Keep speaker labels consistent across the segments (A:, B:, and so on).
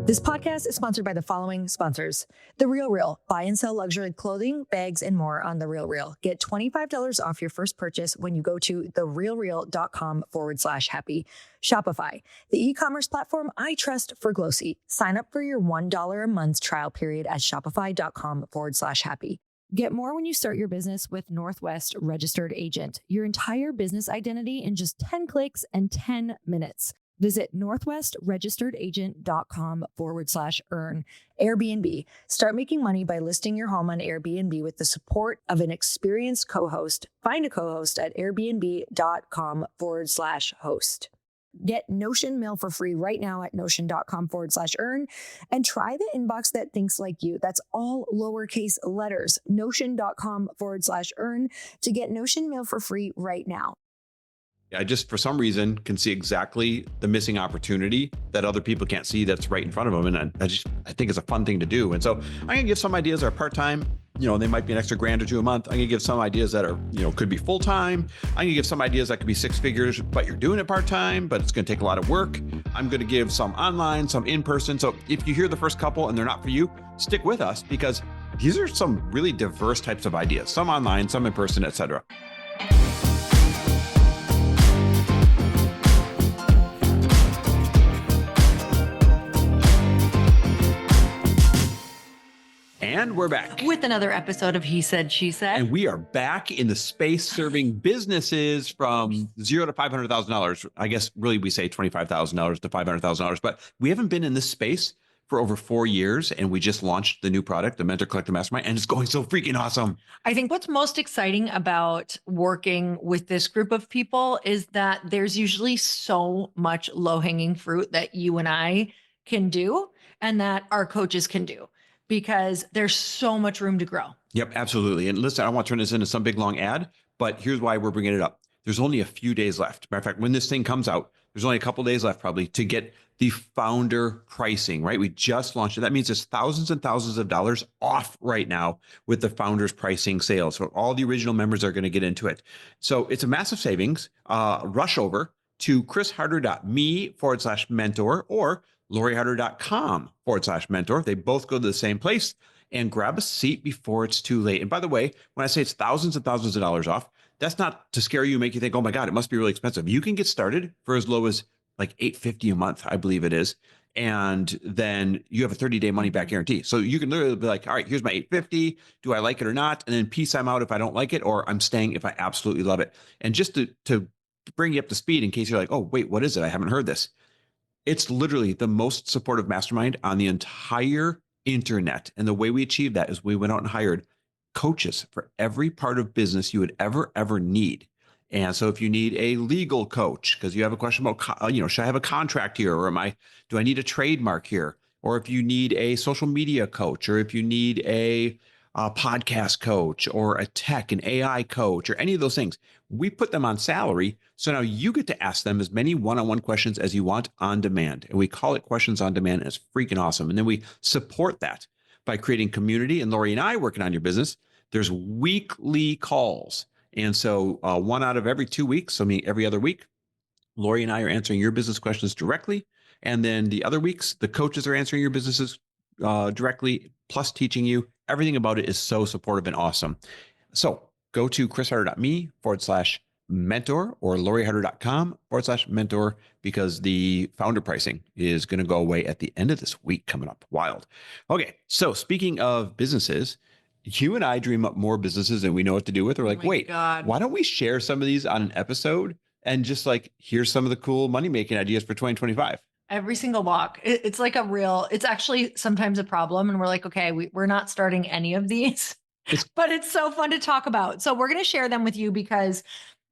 A: This podcast is sponsored by the following sponsors. The Real. Buy and sell luxury clothing, bags, and more on The Real. Get $25 off your first purchase when you go to therealreal.com/happy. Shopify, the e-commerce platform I trust for Glossy. Sign up for your $1 a month trial period at shopify.com/happy. Get more when you start your business with Northwest Registered Agent. Your entire business identity in just 10 clicks and 10 minutes. Visit northwestregisteredagent.com/earn. Airbnb. Start making money by listing your home on Airbnb with the support of an experienced co-host. Find a co-host at airbnb.com/host. Get Notion mail for free right now at notion.com/earn and try the inbox that thinks like you. That's all lowercase letters. Notion.com/earn to get Notion mail for free right now.
B: I just, for some reason, can see exactly the missing opportunity that other people can't see that's right in front of them. And I think it's a fun thing to do. And so I'm going to give some ideas that are part-time. They might be an extra $1,000 or $2,000 a month. I'm going to give some ideas that are, could be full-time. I'm going to give some ideas that could be six figures, but you're doing it part-time, but it's going to take a lot of work. I'm going to give some online, some in-person. So if you hear the first couple and they're not for you, stick with us because these are some really diverse types of ideas, some online, some in person, etc. And we're back
C: with another episode of He Said, She Said.
B: And we are back in the space serving businesses from $0 to $500,000. I guess really we say $25,000 to $500,000, but we haven't been in this space for over 4 years. And we just launched the new product, the Mentor Collective Mastermind, and it's going so freaking awesome.
C: I think what's most exciting about working with this group of people is that there's usually so much low-hanging fruit that you and I can do and that our coaches can do, because there's so much room to grow.
B: Yep, absolutely. And listen, I don't want to turn this into some big long ad, but here's why we're bringing it up. There's only a few days left. Matter of fact, when this thing comes out, there's only a couple days left probably to get the founder pricing, right? We just launched it. That means there's thousands and thousands of dollars off right now with the founders pricing sale. So all the original members are going to get into it. So it's a massive savings. Rush over to chrisharder.me/mentor or loriharder.com/mentor. They both go to the same place, and grab a seat before it's too late. And by the way, when I say it's thousands and thousands of dollars off, that's not to scare you, make you think, oh my God, it must be really expensive. You can get started for as low as like $850 a month, I believe it is. And then you have a 30-day money back guarantee. So you can literally be like, all right, here's my $850. Do I like it or not? And then peace, I'm out if I don't like it, or I'm staying if I absolutely love it. And just to bring you up to speed in case you're like, oh, wait, what is it? I haven't heard this. It's literally the most supportive mastermind on the entire internet. And the way we achieved that is we went out and hired coaches for every part of business you would ever need. And so if you need a legal coach, because you have a question about, should I have a contract here? Or do I need a trademark here? Or if you need a social media coach, or if you need a podcast coach or a tech and AI coach or any of those things, we put them on salary. So now you get to ask them as many one-on-one questions as you want on demand. And we call it questions on demand. And it's freaking awesome. And then we support that by creating community. And Lori and I working on your business, there's weekly calls. And so one out of every 2 weeks, so every other week, Lori and I are answering your business questions directly. And then the other weeks, the coaches are answering your businesses directly, plus teaching you. Everything about it is so supportive and awesome. So go to chrisharder.me/mentor or loriharder.com/mentor because the founder pricing is going to go away at the end of this week coming up. Wild. Okay. So speaking of businesses, you and I dream up more businesses than we know what to do with. We're like, why don't we share some of these on an episode and just like, here's some of the cool money-making ideas for 2025.
C: Every single walk. It's like it's actually sometimes a problem. And we're like, okay, we're not starting any of these, but it's so fun to talk about. So we're going to share them with you because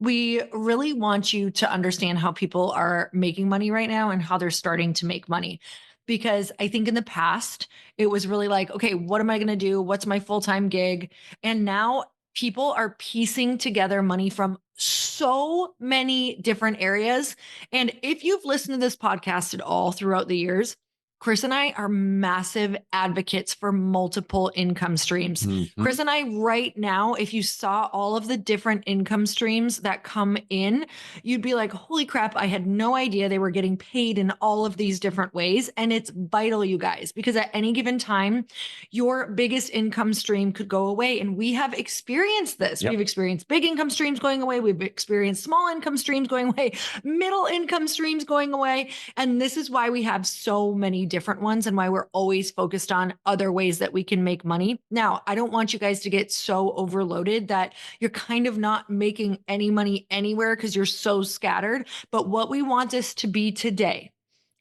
C: we really want you to understand how people are making money right now and how they're starting to make money. Because I think in the past, it was really like, okay, what am I going to do? What's my full-time gig? And now people are piecing together money from so many different areas. And if you've listened to this podcast at all throughout the years, Chris and I are massive advocates for multiple income streams. Chris and I right now, if you saw all of the different income streams that come in, you'd be like, holy crap, I had no idea they were getting paid in all of these different ways. And it's vital, you guys, because at any given time, your biggest income stream could go away. And we have experienced this.
B: Yep.
C: We've experienced big income streams going away. We've experienced small income streams going away, middle income streams going away. And this is why we have so many different ones and why we're always focused on other ways that we can make money. Now, I don't want you guys to get so overloaded that you're kind of not making any money anywhere because you're so scattered. But what we want this to be today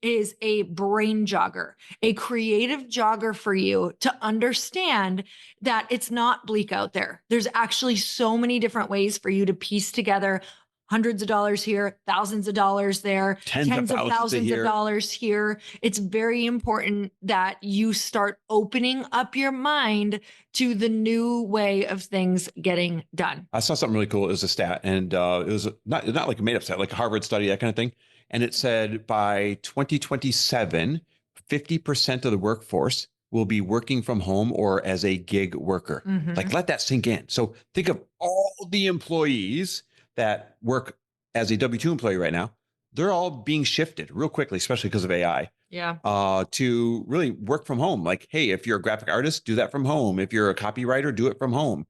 C: is a brain jogger, a creative jogger for you to understand that it's not bleak out there. There's actually so many different ways for you to piece together hundreds of dollars here, thousands of dollars there, tens of thousands of dollars here. It's very important that you start opening up your mind to the new way of things getting done.
B: I saw something really cool. It was a stat, and it was not like a made up stat, like a Harvard study, that kind of thing. And it said by 2027, 50% of the workforce will be working from home or as a gig worker. Like, let that sink in. So think of all the employees that work as a W-2 employee right now. They're all being shifted real quickly, especially because of AI. To really work from home. Like, hey, if you're a graphic artist, do that from home. If you're a copywriter, do it from home.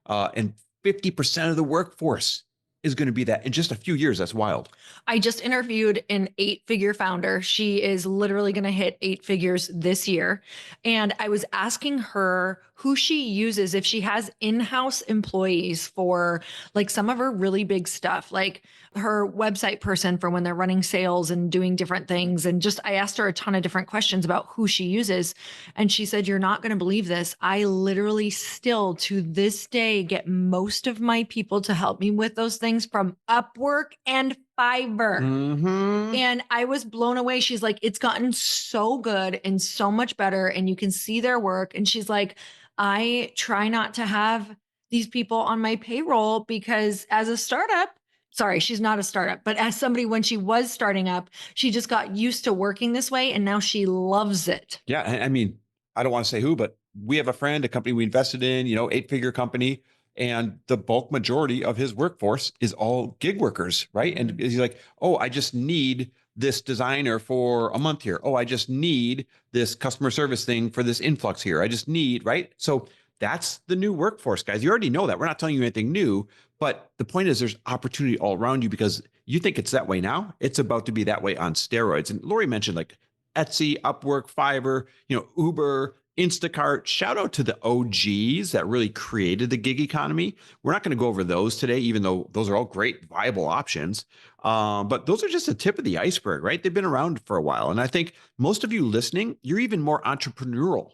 B: And 50% of the workforce is going to be that in just a few years. That's wild.
C: I just interviewed an 8-figure founder. She is literally going to hit 8 figures this year. And I was asking her who she uses if she has in-house employees for like some of her really big stuff, like her website person for when they're running sales and doing different things. And just, I asked her a ton of different questions about who she uses. And she said, you're not going to believe this. I literally still to this day get most of my people to help me with those things from Upwork and Fiverr. And I was blown away. She's like, it's gotten so good and so much better. And you can see their work. And she's like, I try not to have these people on my payroll because as a startup, sorry, she's not a startup, but as somebody, when she was starting up, she just got used to working this way and now she loves it.
B: Yeah. I mean, I don't want to say who, but we have a friend, a company we invested in, 8-figure company. And the bulk majority of his workforce is all gig workers, right? And he's like, oh, I just need this designer for a month here. Oh, I just need this customer service thing for this influx here. I just need, right? So that's the new workforce, guys. You already know that. We're not telling you anything new, but the point is there's opportunity all around you because you think it's that way now. It's about to be that way on steroids. And Lori mentioned like Etsy, Upwork, Fiverr, Uber, Instacart. Shout out to the OGs that really created the gig economy. We're not going to go over those today, even though those are all great, viable options. But those are just the tip of the iceberg, right? They've been around for a while. And I think most of you listening, you're even more entrepreneurial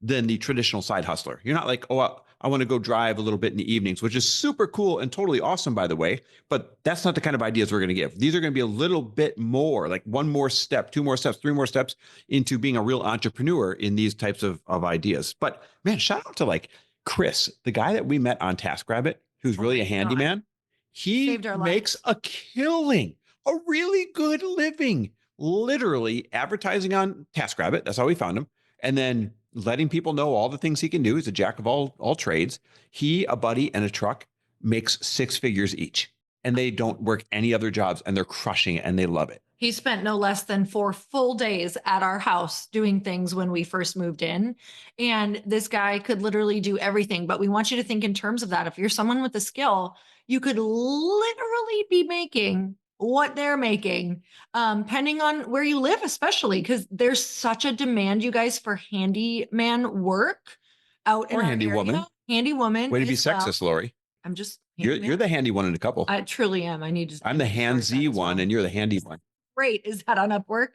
B: than the traditional side hustler. You're not like, oh, I want to go drive a little bit in the evenings, which is super cool and totally awesome, by the way. But that's not the kind of ideas we're going to give. These are going to be a little bit more, like one more step, 2 more steps, 3 more steps into being a real entrepreneur in these types of ideas. But man, shout out to like Chris, the guy that we met on TaskRabbit, who's really a handyman. He makes a killing, a really good living, literally advertising on TaskRabbit. That's how we found him. And then letting people know all the things he can do. He's a jack of all trades. He, a buddy, and a truck makes 6 figures each. And they don't work any other jobs and they're crushing it and they love it.
C: He spent no less than 4 full days at our house doing things when we first moved in. And this guy could literally do everything. But we want you to think in terms of that. If you're someone with a skill, you could literally be making what they're making, depending on where you live, especially because there's such a demand, you guys, for handyman work out in our
B: handy
C: area.
B: woman.
C: Handy woman.
B: Way to be sexist, Lori.
C: I'm just.
B: You're the handy one in a couple.
C: I truly am.
B: I'm the handsy one, and you're the handy one.
C: Great. Is that on Upwork?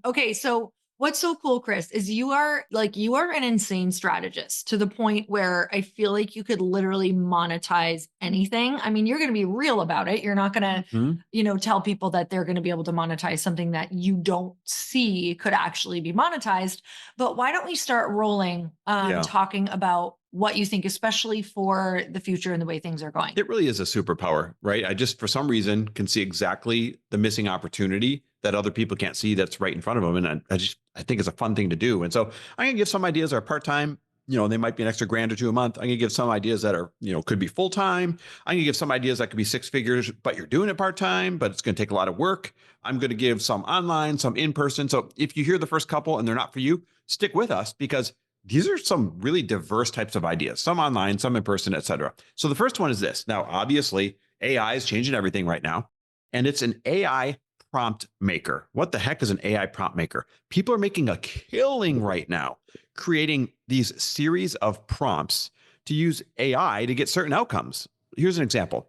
C: Okay. So what's so cool, Chris, is you are an insane strategist to the point where I feel like you could literally monetize anything. I mean, you're going to be real about it. You're not going to, tell people that they're going to be able to monetize something that you don't see could actually be monetized. But why don't we start rolling, talking about what you think, especially for the future and the way things are going?
B: It really is a superpower, right? I just, for some reason, can see exactly the missing opportunity that other people can't see that's right in front of them. And I think it's a fun thing to do. And so I'm going to give some ideas that are part-time. They might be an extra grand or two a month. I'm going to give some ideas that are, could be full-time. I'm going to give some ideas that could be 6 figures, but you're doing it part-time, but it's going to take a lot of work. I'm going to give some online, some in-person. So if you hear the first couple and they're not for you, stick with us, because these are some really diverse types of ideas, some online, some in person, et cetera. So the first one is this. Now, obviously, AI is changing everything right now, and it's an AI prompt maker. What the heck is an AI prompt maker? People are making a killing right now, creating these series of prompts to use AI to get certain outcomes. Here's an example.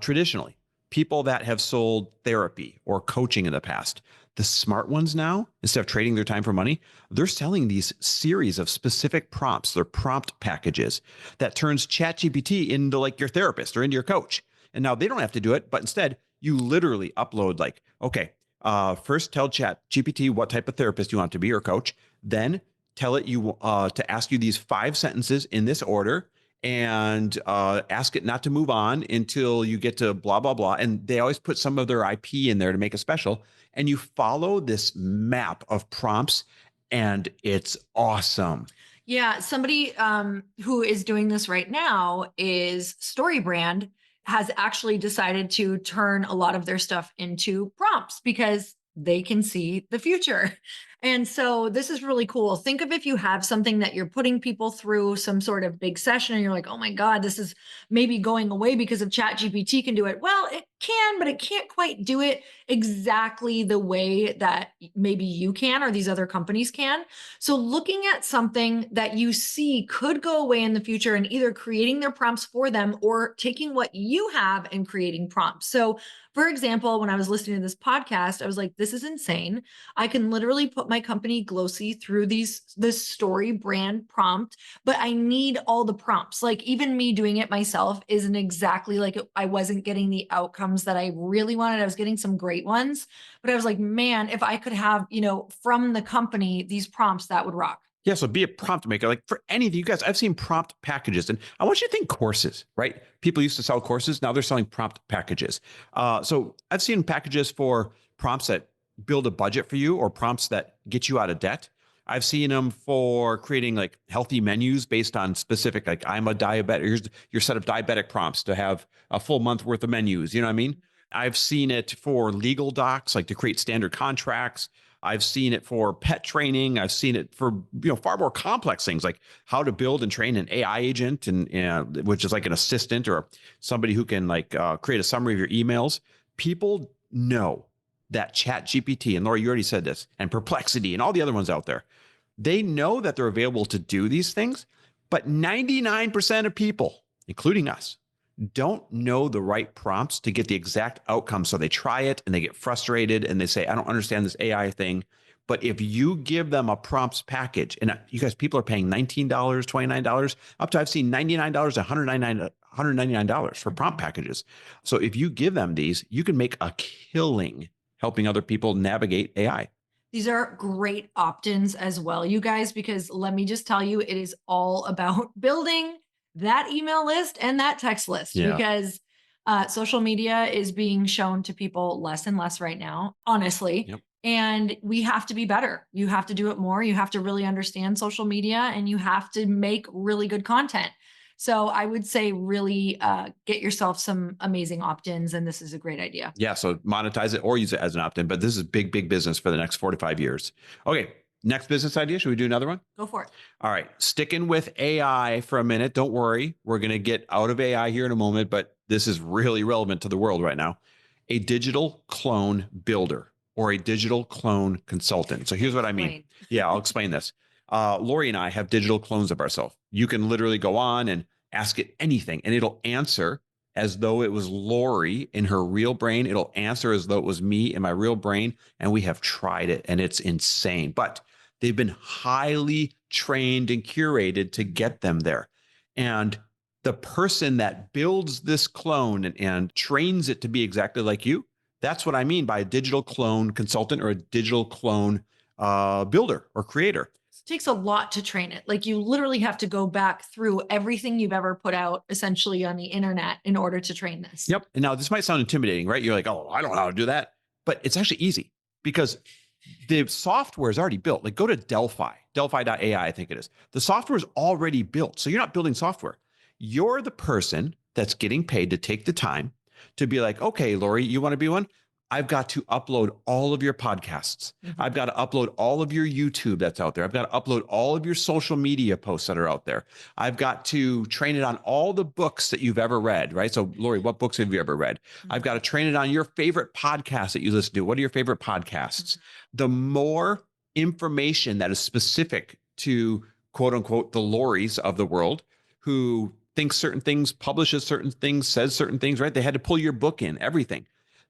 B: Traditionally, people that have sold therapy or coaching in the past, the smart ones now, instead of trading their time for money, they're selling these series of specific prompts. They're prompt packages that turns ChatGPT into like your therapist or into your coach. And now they don't have to do it, but instead you literally upload like, okay, first tell ChatGPT what type of therapist you want to be or coach. Then tell it to ask you these 5 sentences in this order, and ask it not to move on until you get to blah, blah, blah. And they always put some of their IP in there to make it special. And you follow this map of prompts, and it's awesome.
C: Yeah. Somebody who is doing this right now is StoryBrand, has actually decided to turn a lot of their stuff into prompts because they can see the future. And so this is really cool. Think of if you have something that you're putting people through some sort of big session and you're like, oh my God, this is maybe going away because of ChatGPT can do it. Well, it can, but it can't quite do it exactly the way that maybe you can or these other companies can. So looking at something that you see could go away in the future and either creating their prompts for them or taking what you have and creating prompts. So for example, when I was listening to this podcast, I was like, this is insane. I can literally put my company Glossy through this StoryBrand prompt, but I need all the prompts. Like even me doing it myself isn't exactly like I wasn't getting the outcomes that I really wanted. I was getting some great ones, but I was like, man, if I could have, from the company, these prompts, that would rock.
B: Yeah, so be a prompt maker. Like for anything, you guys, I've seen prompt packages, and I want you to think courses, right? People used to sell courses. Now they're selling prompt packages. So I've seen packages for prompts that build a budget for you or prompts that get you out of debt. I've seen them for creating like healthy menus based on specific, like I'm a diabetic. Here's your set of diabetic prompts to have a full month worth of menus. You know what I mean? I've seen it for legal docs, like to create standard contracts. I've seen it for pet training. I've seen it for far more complex things like how to build and train an AI agent, and which is like an assistant or somebody who can like create a summary of your emails. People know that ChatGPT, and Laura, you already said this, and Perplexity and all the other ones out there, they know that they're available to do these things, but 99% of people, including us, don't know the right prompts to get the exact outcome. So they try it and they get frustrated and they say, I don't understand this AI thing. But if you give them a prompts package, and you guys, people are paying $19, $29, up to I've seen $99, $199 for prompt packages. So if you give them these, you can make a killing helping other people navigate AI.
C: These are great opt-ins as well, you guys, because let me just tell you, it is all about building that email list and that text list, because social media is being shown to people less and less right now, honestly.
B: Yep.
C: And we have to be better. You have to do it more. You have to really understand social media and you have to make really good content. So I would say really get yourself some amazing opt-ins, and this is a great idea.
B: Yeah, so monetize it or use it as an opt-in, but this is big, big business for the next 4 to 5 years. Okay, next business idea. Should we do another one?
C: Go for it.
B: All right, sticking with AI for a minute. Don't worry, we're going to get out of AI here in a moment, but this is really relevant to the world right now. A digital clone builder or a digital clone consultant. So here's what I mean. Yeah, I'll explain this. Lori and I have digital clones of ourselves. You can literally go on and ask it anything, and it'll answer as though it was Lori in her real brain. It'll answer as though it was me in my real brain. And we have tried it, and it's insane. But they've been highly trained and curated to get them there. And the person that builds this clone and trains it to be exactly like you, that's what I mean by a digital clone consultant or a digital clone builder or creator.
C: It takes a lot to train it. Like you literally have to go back through everything you've ever put out essentially on the internet in order to train this.
B: Yep. And now this might sound intimidating, right? You're like, oh, I don't know how to do that. But it's actually easy. because the software is already built. Like go to Delphi.ai, I think it is. The software is already built. So you're not building software. You're the person that's getting paid to take the time to be like, okay, Lori, you want to be one? I've got to upload all of your podcasts. I've got to upload all of your YouTube that's out there. I've got to upload all of your social media posts that are out there. I've got to train it on all the books that you've ever read, right? So, Lori, what books have you ever read? I've got to train it on your favorite podcasts that you listen to. What are your favorite podcasts? The more information that is specific to quote unquote the Loris of the world who thinks certain things, publishes certain things, says certain things, right? They had to pull your book in, everything.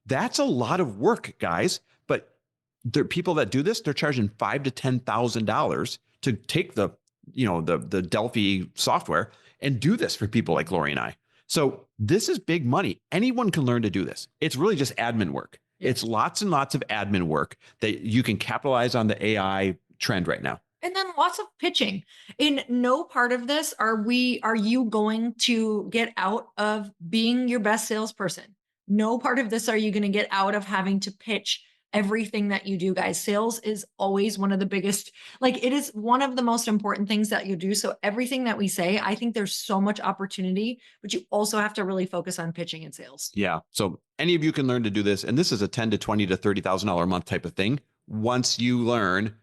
B: That's a lot of work, guys. But there are people that do this, they're charging $5,000 to $10,000 to take the Delphi software and do this for people like Lori and I. So this is big money. Anyone can learn to do this. It's really just admin work. It's lots and lots of admin work that you can capitalize on the AI trend right now.
C: And then lots of pitching. In no part of this are you going to get out of being your best salesperson. No part of this are you going to get out of having to pitch everything that you do, guys. Sales is always one of the biggest, like it is one of the most important things that you do. So everything that we say, I think there's so much opportunity, but you also have to really focus on pitching and sales.
B: Yeah. So any of you can learn to do this. And this is a $10,000 to $20,000 to $30,000 a month type of thing. Once you learn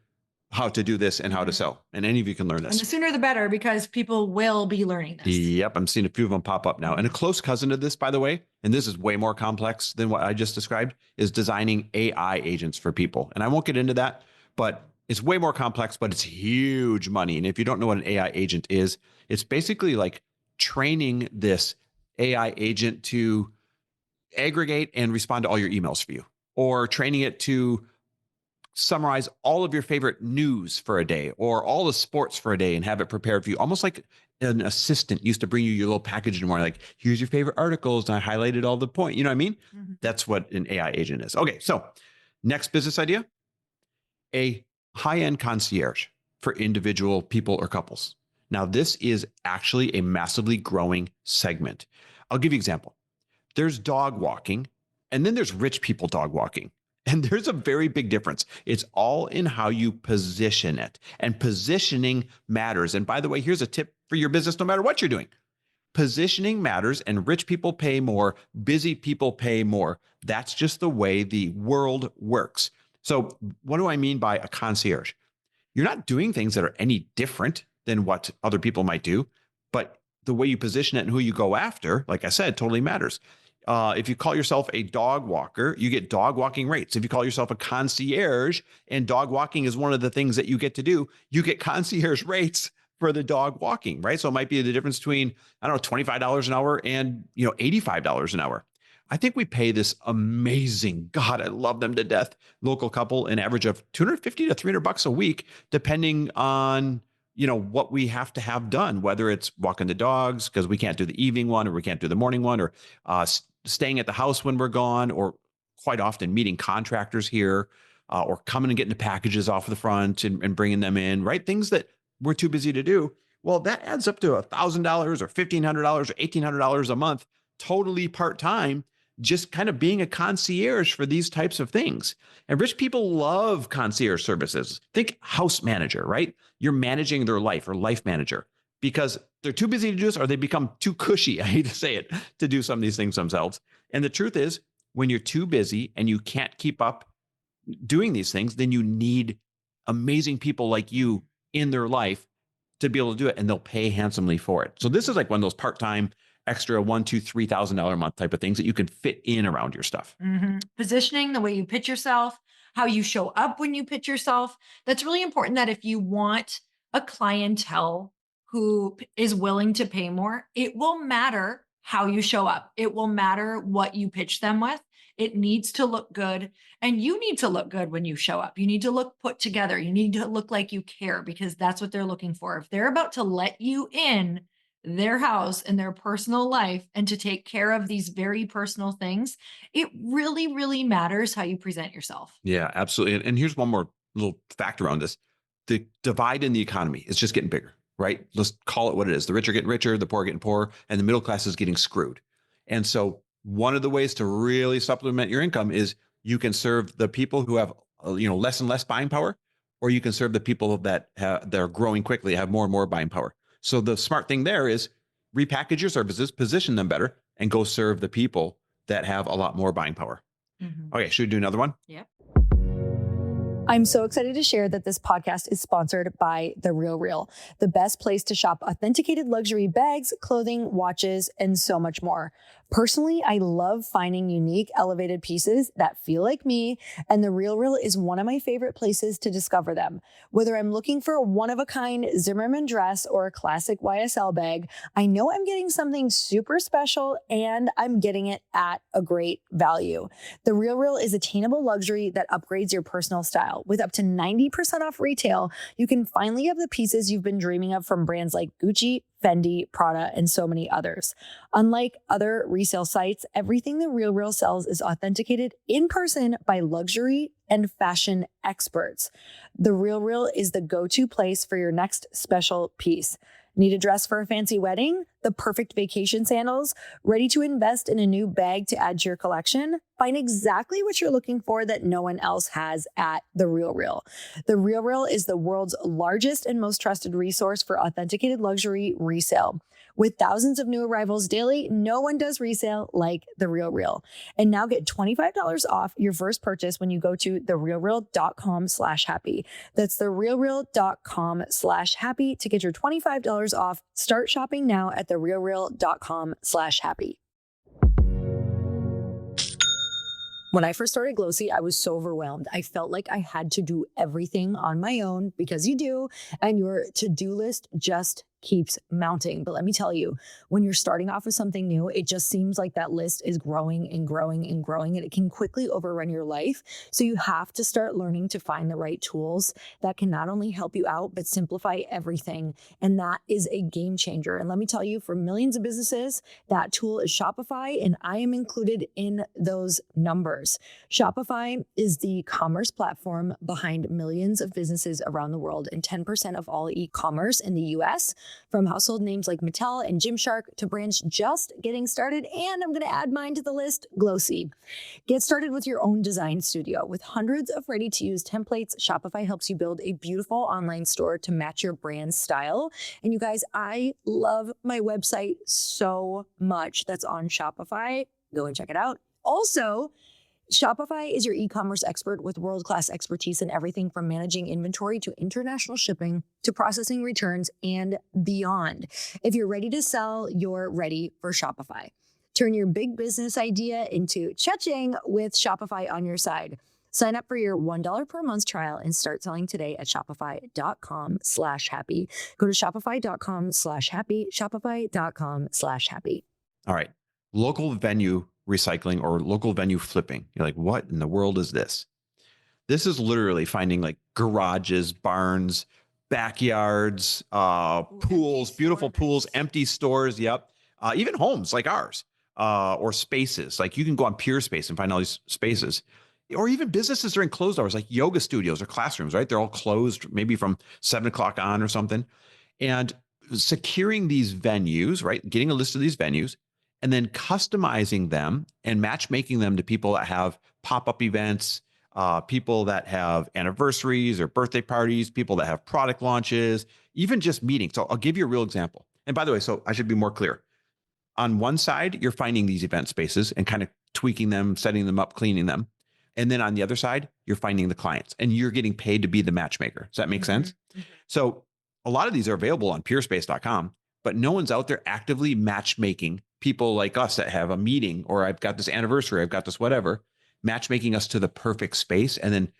B: how to do this and how to sell. And any of you can learn this.
C: And the sooner the better, because people will be learning this.
B: Yep. I'm seeing a few of them pop up now. And a close cousin of this, by the way, and this is way more complex than what I just described, is designing AI agents for people. And I won't get into that, but it's way more complex, but it's huge money. And if you don't know what an AI agent is, it's basically like training this AI agent to aggregate and respond to all your emails for you, or training it to summarize all of your favorite news for a day or all the sports for a day and have it prepared for you. Almost like an assistant used to bring you your little package in the morning, like, here's your favorite articles. And I highlighted all the point. You know what I mean? That's what an AI agent is. Okay. So next business idea, a high-end concierge for individual people or couples. Now, this is actually a massively growing segment. I'll give you an example. There's dog walking, and then there's rich people dog walking. And there's a very big difference. It's all in how you position it. And positioning matters. And by the way, here's a tip for your business, no matter what you're doing. Positioning matters, and rich people pay more. Busy people pay more. That's just the way the world works. So what do I mean by a concierge? You're not doing things that are any different than what other people might do, but the way you position it and who you go after, like I said, totally matters. If you call yourself a dog walker, you get dog walking rates. If you call yourself a concierge and dog walking is one of the things that you get to do, you get concierge rates for the dog walking, right? So it might be the difference between, I don't know, $25 an hour and, $85 an hour. I think we pay this amazing, God, I love them to death, local couple an average of $250 to $300 a week, depending on what we have to have done, whether it's walking the dogs because we can't do the evening one, or we can't do the morning one, or staying at the house when we're gone, or quite often meeting contractors here, or coming and getting the packages off the front and bringing them in, right? Things that we're too busy to do. Well, that adds up to $1,000 or $1,500 or $1,800 a month, totally part-time, just kind of being a concierge for these types of things. And rich people love concierge services. Think house manager, right? You're managing their life, or life manager, because they're too busy to do this, or they become too cushy, I hate to say it, to do some of these things themselves. And the truth is, when you're too busy and you can't keep up doing these things, then you need amazing people like you in their life to be able to do it, and they'll pay handsomely for it. So this is like one of those part-time, extra $1,000, $2,000, $3,000 a month type of things that you can fit in around your stuff.
C: Positioning, the way you pitch yourself, how you show up when you pitch yourself. That's really important, that if you want a clientele who is willing to pay more, it will matter how you show up. It will matter what you pitch them with. It needs to look good, and you need to look good when you show up. You need to look put together. You need to look like you care, because that's what they're looking for. If they're about to let you in their house and their personal life and to take care of these very personal things, it really, really matters how you present yourself.
B: Yeah, absolutely. And here's one more little fact around this. The divide in the economy is just getting bigger, right? Let's call it what it is. The rich are getting richer, the poor are getting poorer, and the middle class is getting screwed. And so one of the ways to really supplement your income is you can serve the people who have less and less buying power, or you can serve the people that are growing quickly, have more and more buying power. So the smart thing there is repackage your services, position them better, and go serve the people that have a lot more buying power. Okay, should we do another one?
C: Yeah.
A: I'm so excited to share that this podcast is sponsored by The RealReal, the best place to shop authenticated luxury bags, clothing, watches, and so much more. Personally, I love finding unique, elevated pieces that feel like me, and The RealReal is one of my favorite places to discover them. Whether I'm looking for a one-of-a-kind Zimmermann dress or a classic YSL bag, I know I'm getting something super special and I'm getting it at a great value. The RealReal is attainable luxury that upgrades your personal style. With up to 90% off retail, you can finally have the pieces you've been dreaming of from brands like Gucci, Fendi, Prada, and so many others. Unlike other resale sites, everything The RealReal sells is authenticated in person by luxury and fashion experts. The RealReal is the go-to place for your next special piece. Need a dress for a fancy wedding? The perfect vacation sandals? Ready to invest in a new bag to add to your collection? Find exactly what you're looking for that no one else has at The RealReal. The RealReal is the world's largest and most trusted resource for authenticated luxury resale. With thousands of new arrivals daily, no one does resale like The RealReal. And now get $25 off your first purchase when you go to therealreal.com/happy. That's therealreal.com/happy to get your $25 off. Start shopping now at therealreal.com/happy. When I first started Glossy, I was so overwhelmed. I felt like I had to do everything on my own because you do, and your to-do list just keeps mounting. But let me tell you, when you're starting off with something new, it just seems like that list is growing and growing and growing, and it can quickly overrun your life. So you have to start learning to find the right tools that can not only help you out, but simplify everything. And that is a game changer. And let me tell you, for millions of businesses, that tool is Shopify, and I am included in those numbers. Shopify is the commerce platform behind millions of businesses around the world, and 10% of all e-commerce in the US, from household names like Mattel and Gymshark to brands just getting started. And I'm going to add mine to the list, Glossy. Get started with your own design studio. With hundreds of ready-to-use templates, Shopify helps you build a beautiful online store to match your brand's style. And you guys, I love my website so much that's on Shopify. Go and check it out. Also, Shopify is your e-commerce expert with world-class expertise in everything from managing inventory to international shipping to processing returns and beyond. If you're ready to sell, you're ready for Shopify. Turn your big business idea into cha-ching with Shopify on your side. Sign up for your $1 per month trial and start selling today at shopify.com/happy. Go to shopify.com/happy, shopify.com/happy.
B: All right. Local venue recycling or local venue flipping. You're like, what in the world is this? This is literally finding like garages, barns, backyards, pools, beautiful pools, empty stores. Yep. Even homes like ours, or spaces. Like you can go on Pure Space and find all these spaces, or even businesses during closed hours, like yoga studios or classrooms, right? They're all closed maybe from 7 o'clock on or something. And securing these venues, right? Getting a list of these venues, and then customizing them and matchmaking them to people that have pop-up events, people that have anniversaries or birthday parties, people that have product launches, even just meetings. So I'll give you a real example. And by the way, so I should be more clear. On one side, you're finding these event spaces and kind of tweaking them, setting them up, cleaning them. And then on the other side, you're finding the clients and you're getting paid to be the matchmaker. Does that make sense? Mm-hmm. So a lot of these are available on purespace.com, but no one's out there actively matchmaking people like us that have a meeting, or I've got this anniversary, I've got this whatever, matchmaking us to the perfect space and then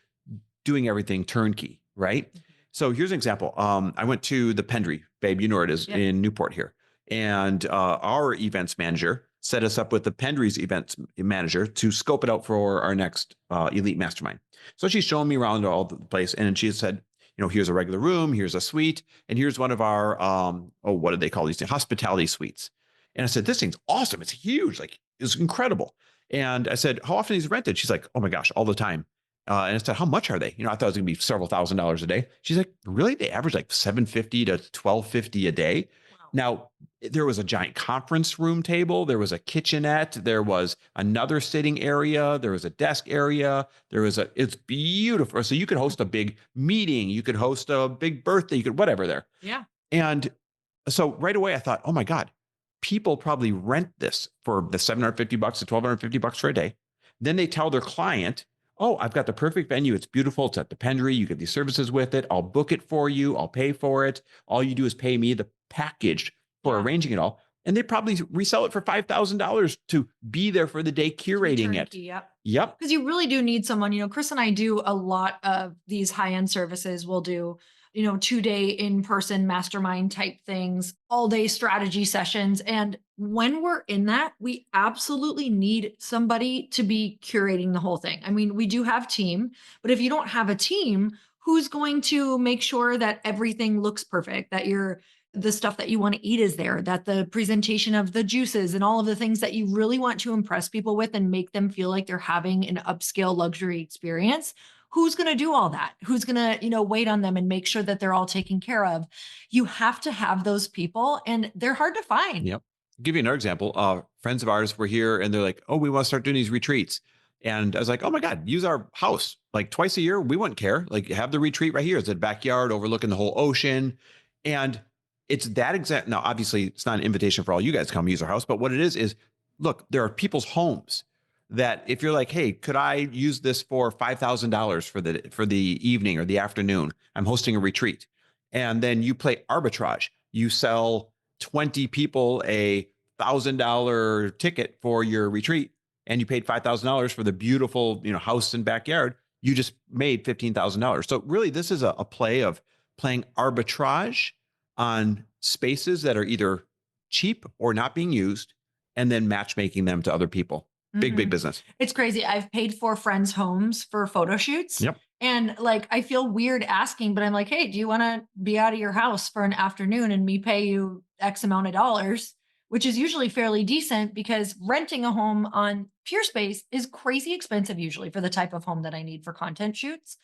B: doing everything turnkey, right? Mm-hmm. So here's an example. I went to the Pendry, babe, you know where it is, in Newport here. And our events manager set us up with the Pendry's events manager to scope it out for our next elite mastermind. So she's showing me around all the place, and she said, you know, here's a regular room, here's a suite, and here's one of our, what do they call these things? Hospitality suites. And I said, this thing's awesome. It's huge. Like, it's incredible. And I said, how often is it rented? She's like, oh my gosh, all the time. And I said, how much are they? You know, I thought it was going to be several $1,000s a day. She's like, really? They average like $750 to $1,250 a day. Wow. Now, there was a giant conference room table. There was a kitchenette. There was another sitting area. There was a desk area. It's beautiful. So you could host a big meeting. You could host a big birthday. You could, whatever there.
C: Yeah.
B: And so right away I thought, oh my God, people probably rent this for the $750 to $1,250 for a day. Then they tell their client, oh, I've got the perfect venue. It's beautiful. It's at the Pendry. You get these services with it. I'll book it for you. I'll pay for it. All you do is pay me the package for arranging it all. And they probably resell it for $5,000 to be there for the day curating it. Yep.
C: Because you really do need someone. Chris and I do a lot of these high-end services. We'll do 2-day in-person mastermind type things, all day strategy sessions. And when we're in that, we absolutely need somebody to be curating the whole thing. I mean, we do have team, but if you don't have a team, who's going to make sure that everything looks perfect, that the stuff that you want to eat is there, that the presentation of the juices and all of the things that you really want to impress people with and make them feel like they're having an upscale luxury experience? Who's going to do all that? Who's going to, wait on them and make sure that they're all taken care of? You have to have those people, and they're hard to find.
B: Yep. I'll give you another example. Friends of ours were here and they're like, oh, we want to start doing these retreats. And I was like, oh my God, use our house like twice a year. We wouldn't care. Like, have the retreat right here. It's a backyard overlooking the whole ocean. And it's that exact. Now, obviously, it's not an invitation for all you guys to come use our house, but what it is look, there are people's homes that if you're like, hey, could I use this for $5,000 for the evening or the afternoon? I'm hosting a retreat. And then you play arbitrage. You sell 20 people a $1,000 ticket for your retreat, and you paid $5,000 for the beautiful, house and backyard. You just made $15,000. So really, this is a play of playing arbitrage on spaces that are either cheap or not being used, and then matchmaking them to other people. Big business.
C: It's crazy. I've paid for friends' homes for photo shoots.
B: Yep.
C: And I feel weird asking, but I'm like, hey, do you want to be out of your house for an afternoon and me pay you X amount of dollars, which is usually fairly decent, because renting a home on PeerSpace is crazy expensive usually for the type of home that I need for content shoots.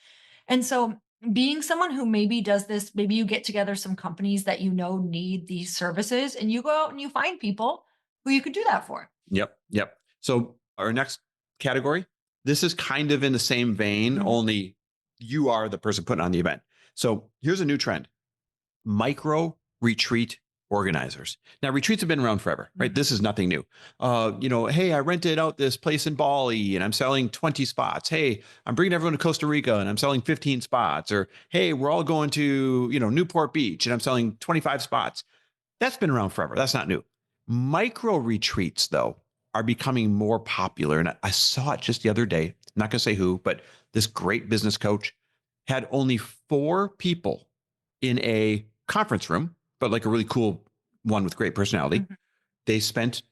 C: And so being someone who maybe does this, maybe you get together some companies that need these services, and you go out and you find people who you could do that for.
B: Yep. So our next category, this is kind of in the same vein, only you are the person putting on the event. So here's a new trend: micro retreat organizers. Now, retreats have been around forever, right? This is nothing new. Hey, I rented out this place in Bali and I'm selling 20 spots. Hey, I'm bringing everyone to Costa Rica and I'm selling 15 spots. Or, hey, we're all going to, Newport Beach and I'm selling 25 spots. That's been around forever. That's not new. Micro retreats, though, are becoming more popular. And I saw it just the other day. I'm not going to say who, but this great business coach had only 4 people in a conference room, but like a really cool one with great personality. They spent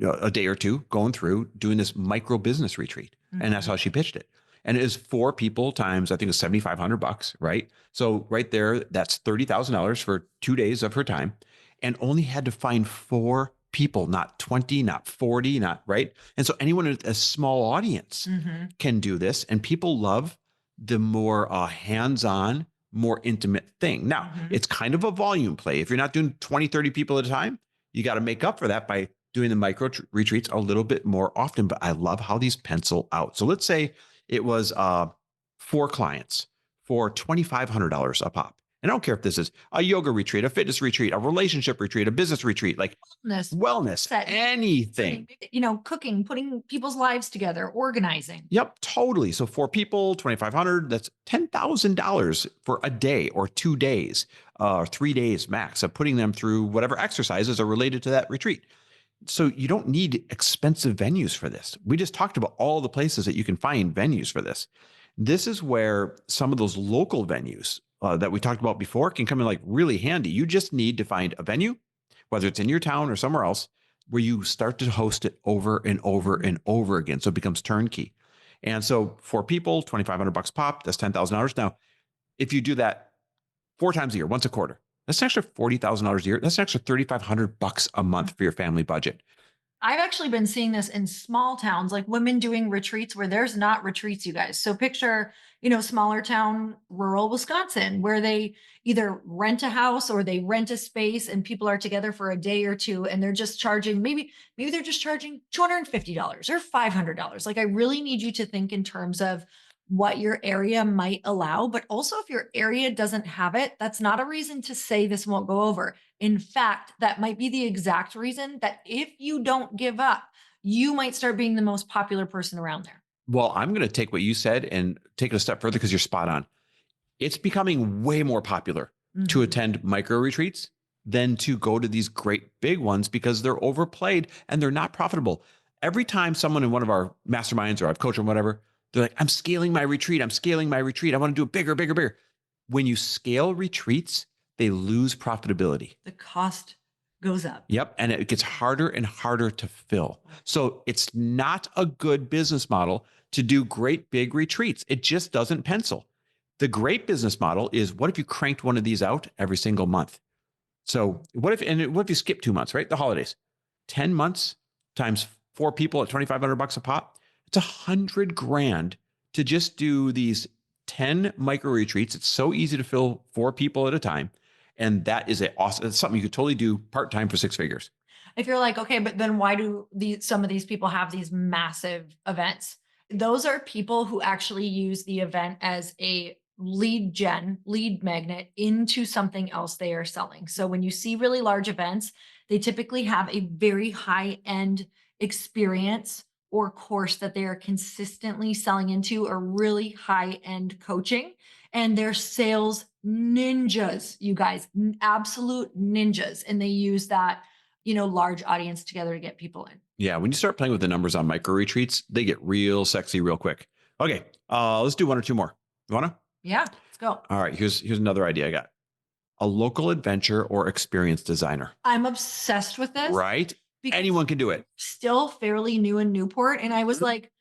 B: a day or two going through doing this micro business retreat. And that's how she pitched it. And it is 4 people times, I think it's $7,500, right? So right there, that's $30,000 for 2 days of her time, and only had to find 4 people, not 20, not 40, not right. And so anyone with a small audience can do this. And people love the more hands-on, more intimate thing. Now, it's kind of a volume play. If you're not doing 20, 30 people at a time, you got to make up for that by doing the micro retreats a little bit more often. But I love how these pencil out. So let's say it was 4 clients for $2,500 a pop. And I don't care if this is a yoga retreat, a fitness retreat, a relationship retreat, a business retreat, like wellness, anything.
C: Cooking, putting people's lives together, organizing.
B: Yep, totally. So 4 people, $2,500, that's $10,000 for a day or 2 days, or 3 days max of putting them through whatever exercises are related to that retreat. So you don't need expensive venues for this. We just talked about all the places that you can find venues for this. This is where some of those local venues that we talked about before can come in like really handy. You just need to find a venue, whether it's in your town or somewhere else, where you start to host it over and over and over again. So it becomes turnkey. And so 4 people, $2,500 pop, that's $10,000. Now, if you do that 4 times a year, once a quarter, that's an extra $40,000 a year. That's an extra $3,500 a month for your family budget.
C: I've actually been seeing this in small towns, like women doing retreats where there's not retreats, you guys. So picture, smaller town, rural Wisconsin, where they either rent a house or they rent a space and people are together for a day or two and they're just charging maybe they're just charging $250 or $500. Like I really need you to think in terms of what your area might allow, but also if your area doesn't have it, that's not a reason to say this won't go over. In fact, that might be the exact reason that if you don't give up, you might start being the most popular person around there.
B: Well, I'm going to take what you said and take it a step further because you're spot on. It's becoming way more popular to
C: Mhm.
B: attend micro retreats than to go to these great big ones because they're overplayed and they're not profitable. Every time someone in one of our masterminds or I've coached them, whatever, they're like, I'm scaling my retreat. I'm scaling my retreat. I want to do it bigger, bigger, bigger. When you scale retreats, they lose profitability.
C: The cost goes up.
B: Yep. And it gets harder and harder to fill. So it's not a good business model to do great big retreats. It just doesn't pencil. The great business model is what if you cranked one of these out every single month? So what if you skip 2 months, right? The holidays, 10 months times 4 people at $2,500 a pop. It's $100,000 to just do these 10 micro retreats. It's so easy to fill 4 people at a time. And that is it's something you could totally do part-time for 6 figures.
C: If you're like, okay, but then why do some of these people have these massive events? Those are people who actually use the event as a lead magnet into something else they are selling. So when you see really large events, they typically have a very high end experience or course that they are consistently selling into, or really high end coaching. And they're sales ninjas, you guys, absolute ninjas. And they use that large audience together to get people in.
B: Yeah, when you start playing with the numbers on micro retreats, they get real sexy real quick. Okay, let's do one or two more. You wanna?
C: Yeah, let's go.
B: All right, here's another idea I got. A local adventure or experience designer.
C: I'm obsessed with this.
B: Right?
C: Because
B: Anyone can do it.
C: still fairly new in Newport. And I was like,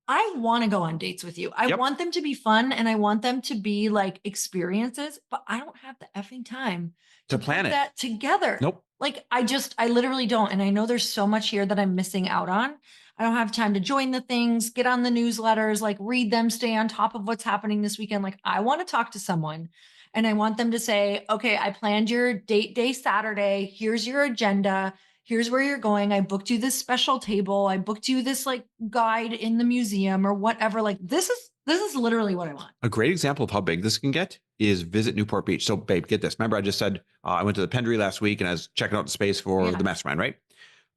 C: I want to go on dates with you. I
B: Yep.
C: want them to be fun and I want them to be like experiences, but I don't have the effing time
B: To
C: put
B: plan it.
C: that together.
B: Nope.
C: Like I literally don't. And I know there's so much here that I'm missing out on. I don't have time to join the things, get on the newsletters, like read them, stay on top of what's happening this weekend. Like I want to talk to someone and I want them to say, okay, I planned your date day Saturday. Here's your agenda. Here's where you're going. I booked you this special table. I booked you this like guide in the museum or whatever. Like this is literally what I want.
B: A great example of how big this can get is visit Newport Beach. So, babe, get this. Remember, I just said I went to the Pendery last week and I was checking out the space for
C: Yeah.
B: the mastermind, right?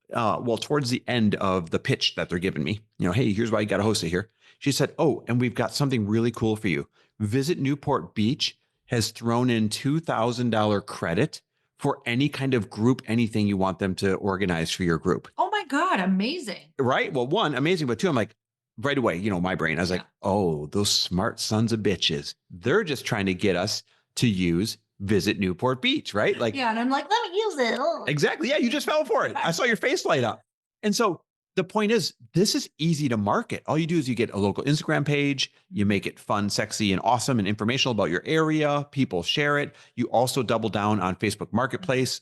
B: Well, towards the end of the pitch that they're giving me, hey, here's why you got to host it here. She said, oh, and we've got something really cool for you. Visit Newport Beach has thrown in $2,000 credit for any kind of group, anything you want them to organize for your group.
C: Oh my God, amazing.
B: Right? Well, one, amazing, but two, I'm like, right away, my brain, I was like,
C: Yeah.
B: oh, those smart sons of bitches. They're just trying to get us to use Visit Newport Beach, right? Like,
C: Yeah. And I'm like, let me use it. Oh.
B: exactly. Yeah, you just fell for it. I saw your face light up. And so the point is, this is easy to market. All you do is you get a local Instagram page, you make it fun, sexy, and awesome and informational about your area. People share it. You also double down on Facebook Marketplace,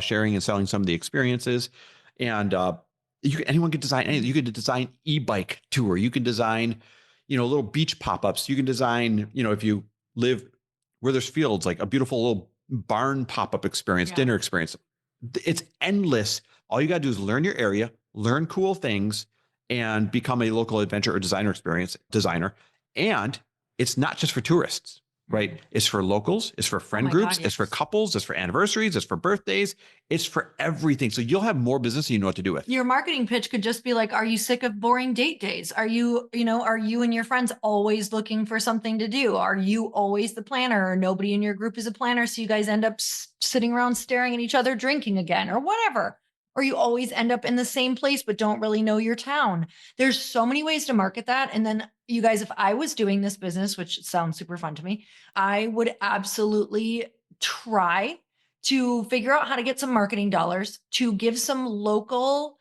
B: sharing and selling some of the experiences. And anyone can design anything. You can design e-bike tour. You can design, little beach pop-ups. You can design, if you live where there's fields, like a beautiful little barn pop-up experience,
C: Yeah.
B: dinner experience. It's endless. All you got to do is learn your area, learn cool things, and become a local adventure or designer. And it's not just for tourists, right? It's for locals, it's for friend
C: my
B: groups,
C: God,
B: it's for
C: yes.
B: couples, it's for anniversaries, it's for birthdays, it's for everything. So you'll have more business you know what to do with.
C: Your marketing pitch could just be like, are you sick of boring date days? Are you and your friends always looking for something to do? Are you always the planner or nobody in your group is a planner? So you guys end up sitting around staring at each other, drinking again or whatever. Or you always end up in the same place, but don't really know your town. There's so many ways to market that. And then you guys, if I was doing this business, which sounds super fun to me, I would absolutely try to figure out how to get some marketing dollars to give some local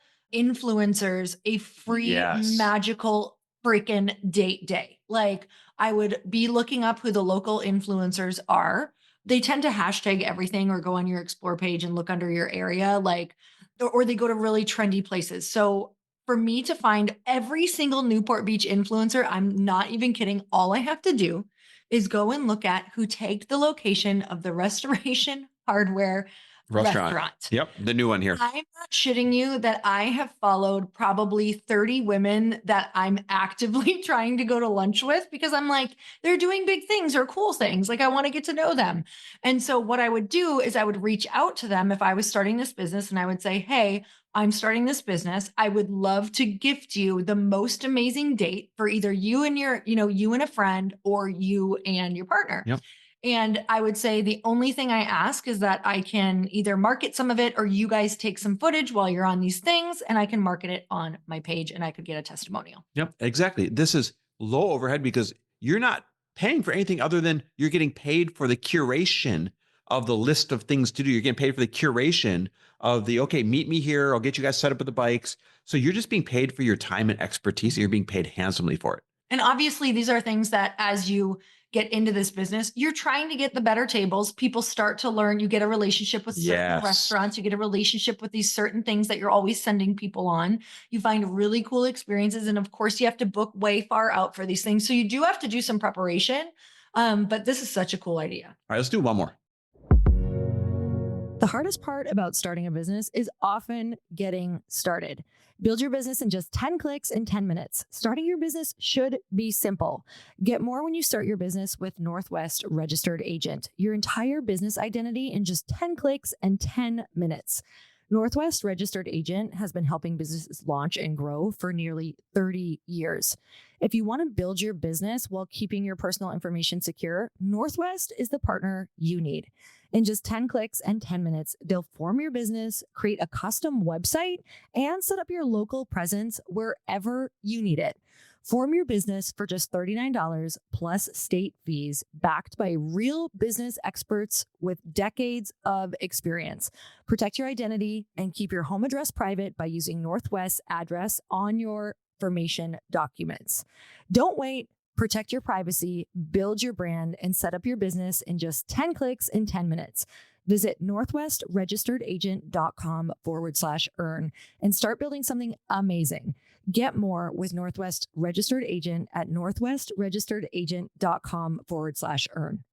C: influencers a free
B: Yes.
C: magical freaking date day. Like I would be looking up who the local influencers are. They tend to hashtag everything or go on your explore page and look under your area. Like or they go to really trendy places. So for me to find every single Newport Beach influencer, I'm not even kidding. All I have to do is go and look at who tagged the location of the Restoration Hardware restaurant.
B: Yep. The new one here.
C: I'm not shitting you that I have followed probably 30 women that I'm actively trying to go to lunch with because I'm like, they're doing big things or cool things. Like I want to get to know them. And so what I would do is I would reach out to them if I was starting this business and I would say, hey, I'm starting this business. I would love to gift you the most amazing date for either you and you and a friend or you and your partner.
B: Yep.
C: And I would say the only thing I ask is that I can either market some of it or you guys take some footage while you're on these things and I can market it on my page and I could get a testimonial.
B: Yep, exactly. This is low overhead because you're not paying for anything other than you're getting paid for the curation of the list of things to do. You're getting paid for the curation of okay, meet me here. I'll get you guys set up with the bikes. So you're just being paid for your time and expertise. And you're being paid handsomely for it.
C: And obviously these are things that as you get into this business, you're trying to get the better tables. People start to learn, you get a relationship with certain restaurants, you get a relationship with these certain things that you're always sending people on. You find really cool experiences. And of course you have to book way far out for these things. So you do have to do some preparation. But this is such a cool idea.
B: All right, let's do one more.
A: The hardest part about starting a business is often getting started. Build your business in just 10 clicks in 10 minutes. Starting your business should be simple. Get more when you start your business with Northwest Registered Agent. Your entire business identity in just 10 clicks and 10 minutes. Northwest Registered Agent has been helping businesses launch and grow for nearly 30 years. If you want to build your business while keeping your personal information secure, Northwest is the partner you need. In just 10 clicks and 10 minutes, they'll form your business, create a custom website, and set up your local presence wherever you need it. Form your business for just $39 plus state fees, backed by real business experts with decades of experience. Protect your identity and keep your home address private by using Northwest's address on your information documents. Don't wait. Protect your privacy, build your brand, and set up your business in just 10 clicks in 10 minutes. Visit northwestregisteredagent.com/earn and start building something amazing. Get more with Northwest Registered Agent at northwestregisteredagent.com/earn.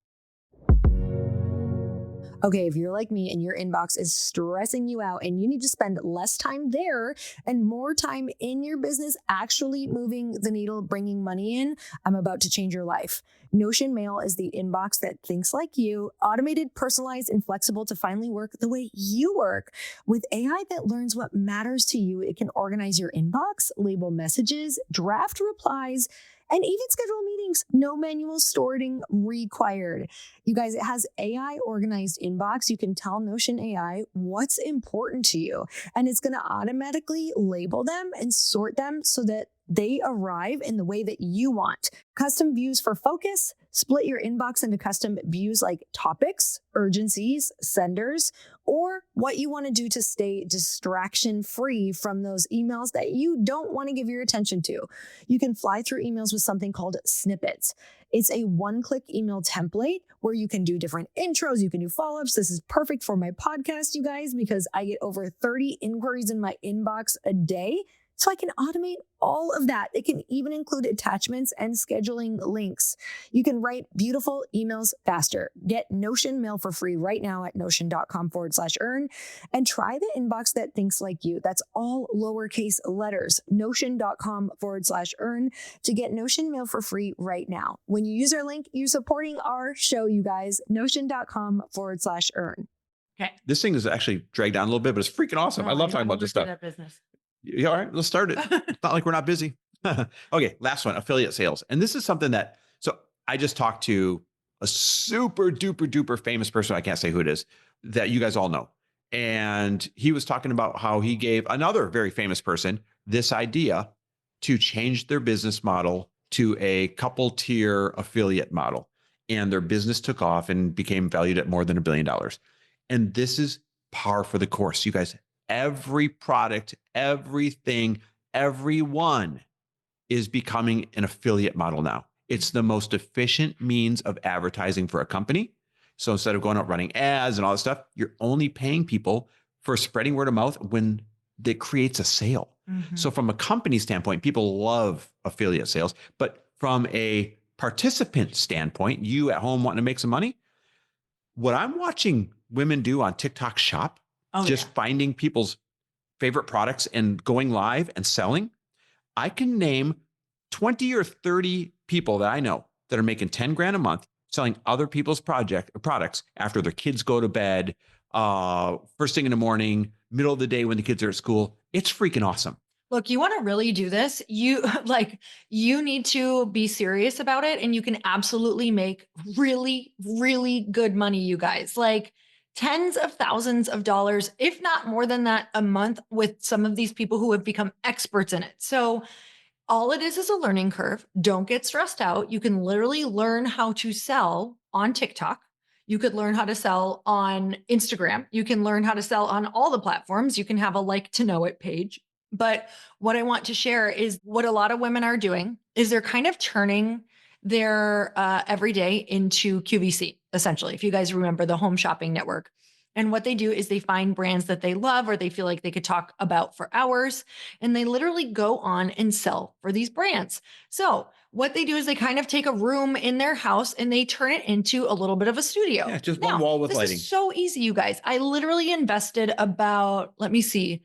A: Okay, if you're like me and your inbox is stressing you out and you need to spend less time there and more time in your business actually moving the needle, bringing money in, I'm about to change your life. Notion Mail is the inbox that thinks like you, automated, personalized, and flexible to finally work the way you work. With AI that learns what matters to you, it can organize your inbox, label messages, draft replies, and even schedule meetings. No manual sorting required. You guys, it has AI organized inbox. You can tell Notion AI what's important to you, and it's going to automatically label them and sort them so that they arrive in the way that you want. Custom views for focus. Split your inbox into custom views like topics, urgencies, senders, or what you want to do to stay distraction free from those emails that you don't want to give your attention to. You can fly through emails with something called snippets. It's a one-click email template where you can do different intros, you can do follow-ups. This is perfect for my podcast, you guys, because I get over 30 inquiries in my inbox a day. So I can automate all of that. It can even include attachments and scheduling links. You can write beautiful emails faster. Get Notion Mail for free right now at notion.com/earn and try the inbox that thinks like you. That's all lowercase letters. Notion.com/earn to get Notion Mail for free right now. When you use our link, you're supporting our show, you guys. Notion.com/earn.
C: Okay.
B: This thing is actually dragged down a little bit, but it's freaking awesome. I love talking about this stuff.
C: That business.
B: Yeah, all right, let's start it. It's not like we're not busy. Okay, last one, affiliate sales. And this is something that, so I just talked to a super duper duper famous person, I can't say who it is, that you guys all know. And he was talking about how he gave another very famous person this idea to change their business model to a couple tier affiliate model. And their business took off and became valued at more than $1 billion. And this is par for the course. You guys, every product, everything, everyone is becoming an affiliate model now. It's the most efficient means of advertising for a company. So instead of going out running ads and all this stuff, you're only paying people for spreading word of mouth when that creates a sale. So from a company standpoint, people love affiliate sales, but from a participant standpoint, you at home wanting to make some money, what I'm watching women do on TikTok Shop, just finding people's favorite products and going live and selling, I can name 20 or 30 people that I know that are making 10 grand a month selling other people's products after their kids go to bed, first thing in the morning, middle of the day when the kids are at school. It's freaking awesome.
C: Look, you want to really do this, you need to be serious about it, and you can absolutely make really, really good money, you guys. Like tens of thousands of dollars, if not more than that a month, with some of these people who have become experts in it. So all it is a learning curve. Don't get stressed out. You can literally learn how to sell on TikTok. You could learn how to sell on Instagram. You can learn how to sell on all the platforms. You can have a like to know it page. But what I want to share is what a lot of women are doing is they're kind of turning their everyday into QVC, essentially. If you guys remember the Home Shopping Network. And what they do is they find brands that they love or they feel like they could talk about for hours, and they literally go on and sell for these brands. So what they do is they kind of take a room in their house and they turn it into a little bit of a studio.
B: Yeah, just one wall with lighting.
C: This is so easy, you guys. I literally invested about, let me see,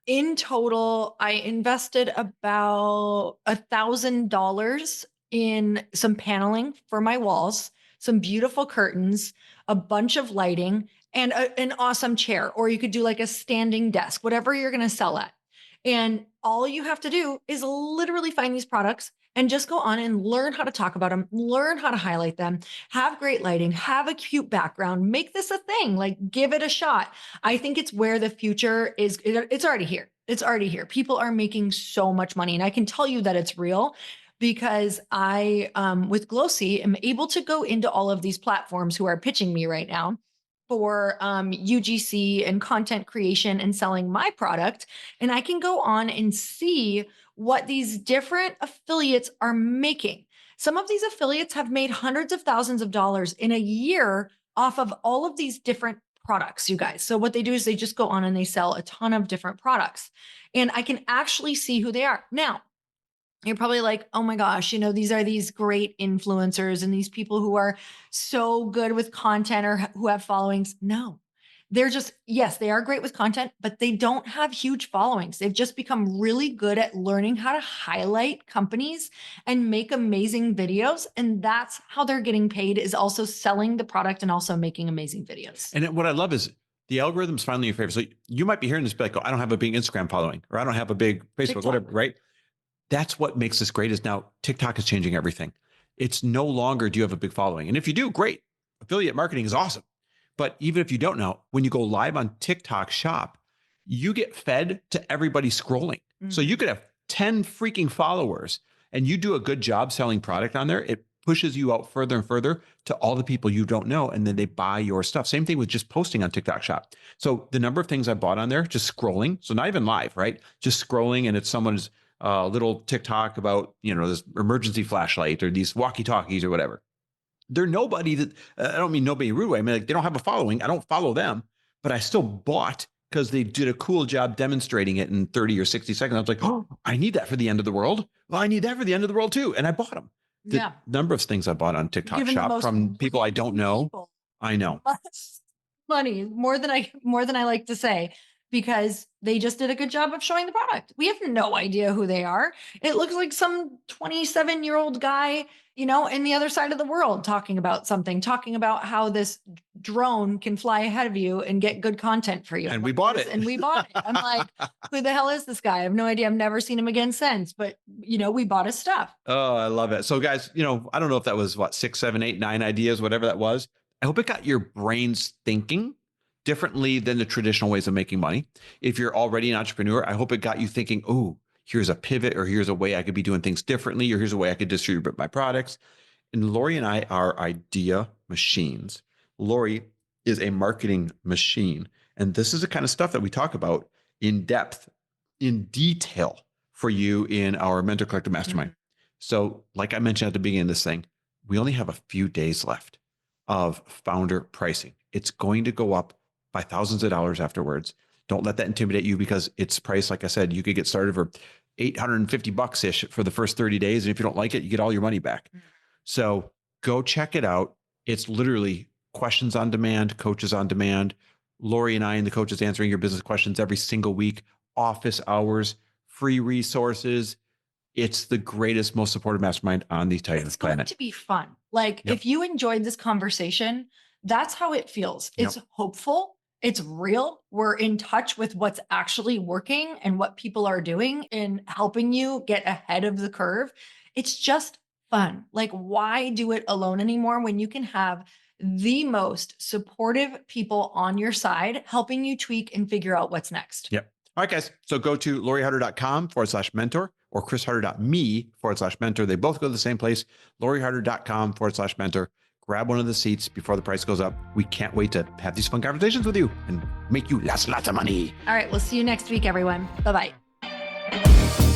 C: in total, I invested about $1,000 in some paneling for my walls, some beautiful curtains, a bunch of lighting, and an awesome chair. Or you could do like a standing desk, whatever you're going to sell at. And all you have to do is literally find these products and just go on and learn how to talk about them, learn how to highlight them, have great lighting, have a cute background, make this a thing, like give it a shot. I think it's where the future is. It's already here. It's already here. People are making so much money. And I can tell you that it's real because I, with Glossy, am able to go into all of these platforms who are pitching me right now for UGC and content creation and selling my product. And I can go on and see what these different affiliates are making. Some of these affiliates have made hundreds of thousands of dollars in a year off of all of these different products, you guys. So what they do is they just go on and they sell a ton of different products. And I can actually see who they are. Now, you're probably like, oh my gosh, these are these great influencers and these people who are so good with content or who have followings. No, they're just, yes, they are great with content, but they don't have huge followings. They've just become really good at learning how to highlight companies and make amazing videos. And that's how they're getting paid, is also selling the product and also making amazing videos.
B: And what I love is the algorithm's finally in your favor. So you might be hearing this, be like, oh, I don't have a big Instagram following, or I don't have a big Facebook, TikTok, whatever, right? That's what makes this great, is now TikTok is changing everything. It's no longer, do you have a big following? And if you do, great. Affiliate marketing is awesome. But even if you don't know, when you go live on TikTok Shop, you get fed to everybody scrolling. Mm-hmm. So you could have 10 freaking followers and you do a good job selling product on there. It pushes you out further and further to all the people you don't know. And then they buy your stuff. Same thing with just posting on TikTok Shop. So the number of things I bought on there, just scrolling. So not even live, right? Just scrolling, and it's someone's little TikTok about, this emergency flashlight or these walkie-talkies or whatever. They're nobody that, I don't mean nobody in a rude way. I mean, like, they don't have a following. I don't follow them, but I still bought because they did a cool job demonstrating it in 30 or 60 seconds. I was like, oh, I need that for the end of the world. Well, I need that for the end of the world too. And I bought them. The number of things I bought on TikTok Shop from people I don't know. I know.
C: Money, more than I like to say, because they just did a good job of showing the product. We have no idea who they are. It looks like some 27-year-old guy, in the other side of the world talking about how this drone can fly ahead of you and get good content for you.
B: And we bought it.
C: I'm like, who the hell is this guy? I have no idea. I've never seen him again since, but we bought his stuff.
B: Oh, I love it. So guys, I don't know if that was 6, 7, 8, 9 ideas, whatever that was. I hope it got your brains thinking differently than the traditional ways of making money. If you're already an entrepreneur, I hope it got you thinking, oh, here's a pivot, or here's a way I could be doing things differently, or here's a way I could distribute my products. And Lori and I are idea machines. Lori is a marketing machine. And this is the kind of stuff that we talk about in depth, in detail for you in our Mentor Collective Mastermind. Mm-hmm. So like I mentioned at the beginning of this thing, we only have a few days left of founder pricing. It's going to go up by thousands of dollars afterwards. Don't let that intimidate you because it's priced. Like I said, you could get started for $850 ish for the first 30 days. And if you don't like it, you get all your money back. So go check it out. It's literally questions on demand, coaches on demand. Lori and I and the coaches answering your business questions every single week, office hours, free resources. It's the greatest, most supportive mastermind on the Titan
C: It's
B: planet.
C: going to be fun. Like if you enjoyed this conversation, that's how it feels. It's hopeful. It's real. We're in touch with what's actually working and what people are doing in helping you get ahead of the curve. It's just fun. Like, why do it alone anymore when you can have the most supportive people on your side helping you tweak and figure out what's next?
B: Yep. All right, guys. So go to loriharder.com/mentor or chrisharder.me/mentor. They both go to the same place, loriharder.com/mentor. Grab one of the seats before the price goes up. We can't wait to have these fun conversations with you and make you lots of money.
C: All right. We'll see you next week, everyone. Bye-bye.